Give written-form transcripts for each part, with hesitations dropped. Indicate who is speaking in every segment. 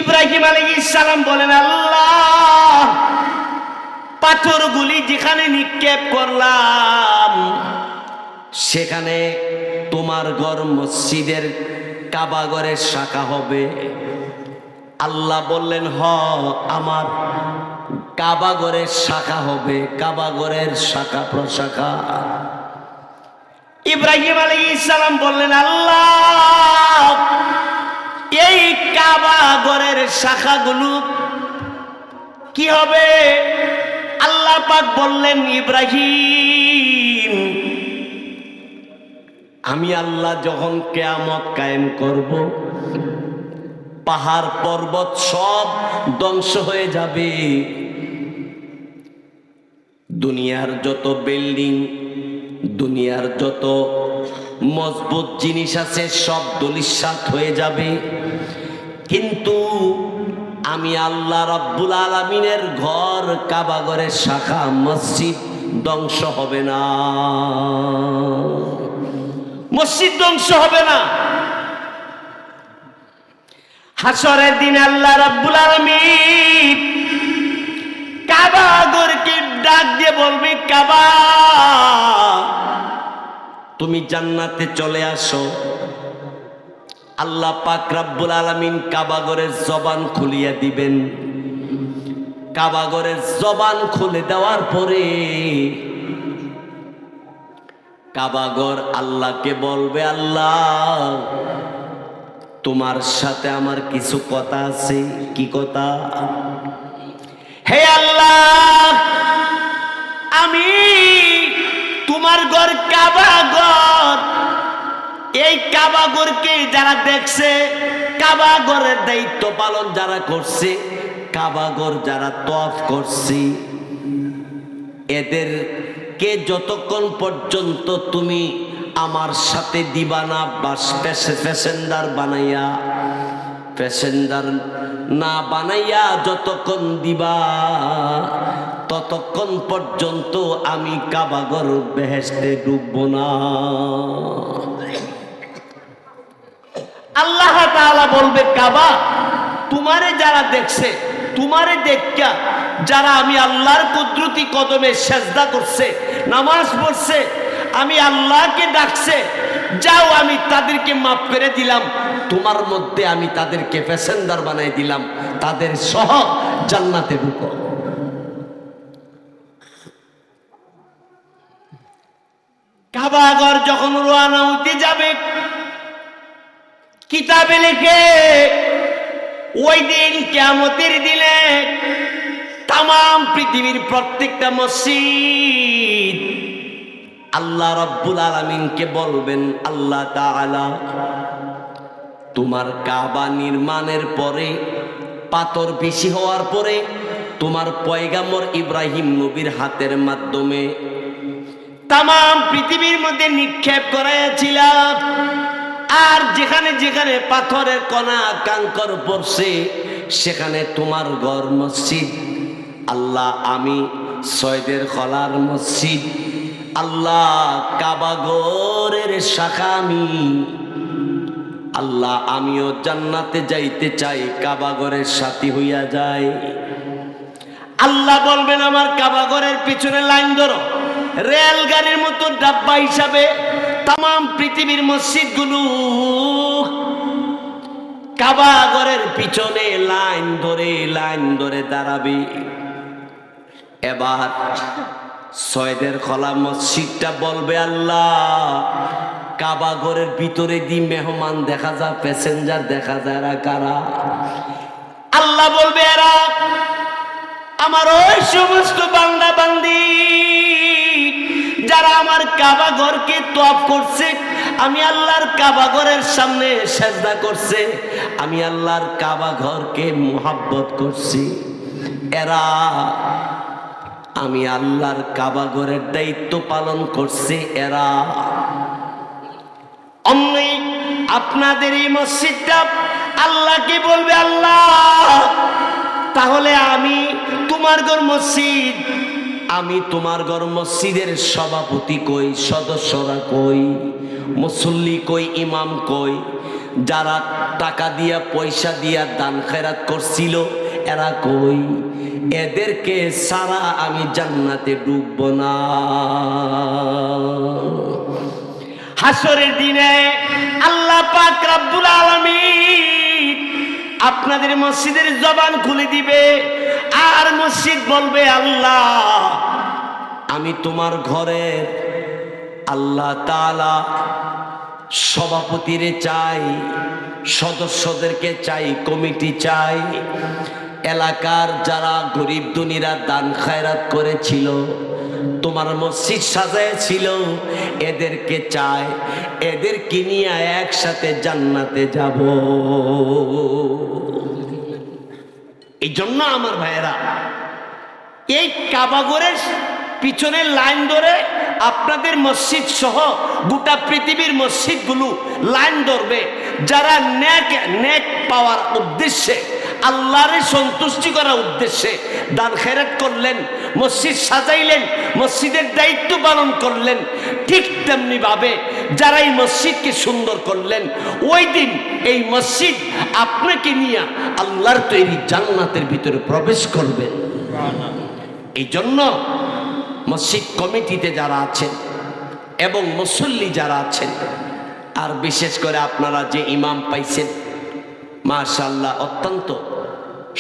Speaker 1: ইব্রাহিম আলাইহিস সালাম বলেন, আল্লাহ, পাথরগুলি যেখানে নিক্ষেপ করলাম সেখানে তোমার ঘর মসজিদের কাবা ঘরের শাখা হবে। আল্লাহ বললেন, হ, আমার কাবা ঘরের শাখা হবে, কাবা ঘরের শাখা প্রশাখা। ইব্রাহিম আলাইহিস সালাম বললেন, আল্লাহ, এই কাবা ঘরের শাখাগুলো কি হবে? আল্লাহ পাক বললেন, ইব্রাহিম, আমি আল্লাহ যখন কিয়ামত কায়েম করব, পাহাড় পর্বত সব ধ্বংস হয়ে যাবে, দুনিয়ার যত বিল্ডিং, দুনিয়ার যত মজবুত জিনিস আছে সব ধূলিসাৎ হয়ে যাবে, কিন্তু আমি আল্লাহ রাব্বুল আলামিনের ঘর কাবা ঘরের শাখা মসজিদ ধ্বংস হবে না, মসজিদ ধ্বংস হবে না। হাসরের দিন আল্লাহ রাব্বুল আলামিন কাবা ঘরকে ডাক দিয়ে বলবে, কাবা, তুমি জান্নাতে চলে আসো। আল্লাহ পাক রাব্বুল আলামিন কাবা ঘরের জবান খুলিয়া দিবেন। কাবা ঘরের জবান খুলে দেওয়ার পরে কাবা ঘর আল্লাহকে বলবে, আল্লাহ, তোমার সাথে আমার কিছু কথা আছে। কি কথা? হে আল্লাহ, আমি তোমার ঘর কাবা ঘর, এই কাবা ঘরকে যারা দেখছে, কাবা ঘরের দায়িত্ব পালন যারা করছে, কাবা ঘর যারা তওয়াফ করছে, এদেরকে যতক্ষণ পর্যন্ত তুমি আমার সাথে দিবা না, বাস প্যাসেঞ্জার বানাইয়া, প্যাসেঞ্জার না বানাইয়া যতক্ষণ দিবা, ততক্ষণ পর্যন্ত আমি কাবা ঘর বেহেশতে ডুববো না। আল্লাহ তাআলা বলবে, কাবা, তোমারে যারা দেখছে, তোমারে দেখা যারা আমি আল্লাহর কুদরতি কদমে সেজদা করছে, নামাজ পড়ছে, আমি আল্লাহকে ডাকছে, যাও, আমি তাদেরকে মাফ করে দিলাম, তোমার মধ্যে আমি তাদেরকে প্যাসেঞ্জার বানাই দিলাম, তাদের সহ জান্নাতে ঢুকো। কাবা ঘর যখন রওনা হতে যাবে, কিতাবে লিখে ওই দিন কিয়ামতের দিনে তাম পৃথিবীর প্রত্যেকটা মসজিদ আল্লাহ রাব্বুল আলামিনকে বলবেন, আল্লাহ তাআলা, তোমার কাবা নির্মাণের পরে, পাথর বেশি হওয়ার পরে, তোমার পয়গাম্বর ইব্রাহিম নবীর হাতের মাধ্যমে তাম পৃথিবীর মধ্যে নিক্ষেপ করাইয়াছিলাম, আর যেখানে যেখানে পাথরের কণা কাঙ্কর পড়ছে সেখানে তোমার ঘর মসজিদ, আল্লাহ, আমি সয়দের খলার মসজিদ, আল্লাহ, কাবা ঘরের শাখা আমি, আল্লাহ, আমিও জান্নাতে যাইতে চাই, কাবা ঘরের সাথী হইয়া যায়। আল্লাহ বলবেন, আমার কাবা ঘরের পিছনে লাইন ধরো, রেলগাড়ির মতো ডাব্বা হিসাবে তাম পৃথিবীর মসজিদগুলো কাবা ঘরের পিছনে লাইন ধরে দাঁড়াবে। এবার সয়দের খলা মসজিদটা বলবে, আল্লাহ, কাবা ঘরের ভিতরে দি মেহমান দেখা যায়, প্যাসেঞ্জার দেখা যায়, এরা কারা? আল্লাহ বলবে, এরা আমার ওই সমস্ত বান্দা বান্দি যারা আমার কাবা ঘরকে তওয়াফ করছে, আমি আল্লাহর কাবা ঘরের সামনে সেজদা করছে, আমি আল্লাহর কাবা ঘরকে মুহাব্বত করছি, এরা আমি আল্লাহর কাবা ঘরের দায়িত্ব পালন করছে, এরা অমনি আপনাদের এই মসজিদটা আল্লাহকে বলবে, আল্লাহ, তাহলে আমি তোমার ঘর মসজিদ, আমি তোমার ঘর মসজিদের সভাপতি কই, সদস্যরা কই, মুসল্লি কই, ইমাম কই, যারা টাকা দিয়া পয়সা দিয়া দান খেরাত করছিল এরা কই? এদেরকে সারা আমি জান্নাতে ডুবব না। হাসরের দিনে আল্লাহ পাক রব্বুল আলামিন আপনাদের মসজিদের জবান খুলে দিবে, আর মসজিদ বলবে, আল্লাহ আমি তোমার ঘরের আল্লাহ তাআলা সভাপতিরে চাই, সদস্যদেরকে চাই, কমিটি চাই, এলাকার যারা গরিব দুনিরা দান খায়রাত করেছিল, তোমার মসজিদ সাজাইছিল, এদেরকে চাই, এদেরকে নিয়ে একসাথে জান্নাতে যাব। এই জন্য আমার ভাইয়েরা এই কাবাগরের পিছনের লাইন ধরে আপনাদের মসজিদ সহ গোটা পৃথিবীর মসজিদগুলো লাইন ধরবে। যারা নেক পাওয়ার উদ্দেশ্যে, আল্লাহরে সন্তুষ্টি করার উদ্দেশ্যে দান খেরাত করলেন, মসজিদ সাজাইলেন, মসজিদের দায়িত্ব পালন করলেন, ঠিক তেমনি ভাবে যারা এই মসজিদকে সুন্দর করলেন, ওই দিন এই মসজিদ আপনাকে নিয়ে আল্লাহর তৈরি জান্নাতের ভিতরে প্রবেশ করবেন। এই জন্য মসজিদ কমিটিতে যারা আছেন এবং মুসল্লি যারা আছেন, আর বিশেষ করে আপনারা যে ইমাম পাইছেন, মাশাআল্লাহ অত্যন্ত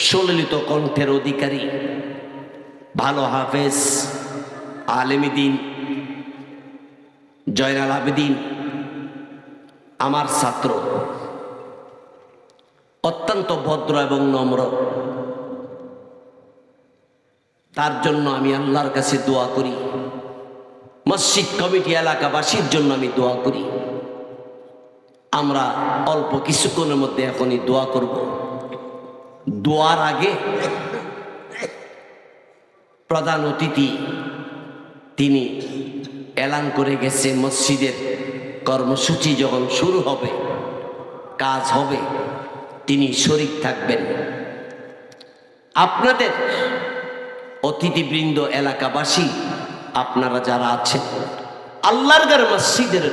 Speaker 1: সুললিত কণ্ঠের অধিকারী, ভালো হাফেজ, আলেমী দ্বীন, জয়নাল আবেদিন আমার ছাত্র, অত্যন্ত ভদ্র এবং নম্র। তার জন্য আমি আল্লাহর কাছে দোয়া করি, মসজিদ কমিটি এলাকাবাসীর জন্য আমি দোয়া করি। আমরা অল্প কিছুক্ষণের মধ্যে এখনই দোয়া করব। দোয়ার আগে প্রধান অতিথি তিনি এলান করে গেছে, মসজিদের কর্মসূচি যখন শুরু হবে, কাজ হবে, তিনি শরীক থাকবেন। আপনাদের অতিথিবৃন্দ, এলাকাবাসী, আপনারা যারা আছেন, আল্লাহর ঘর মসজিদের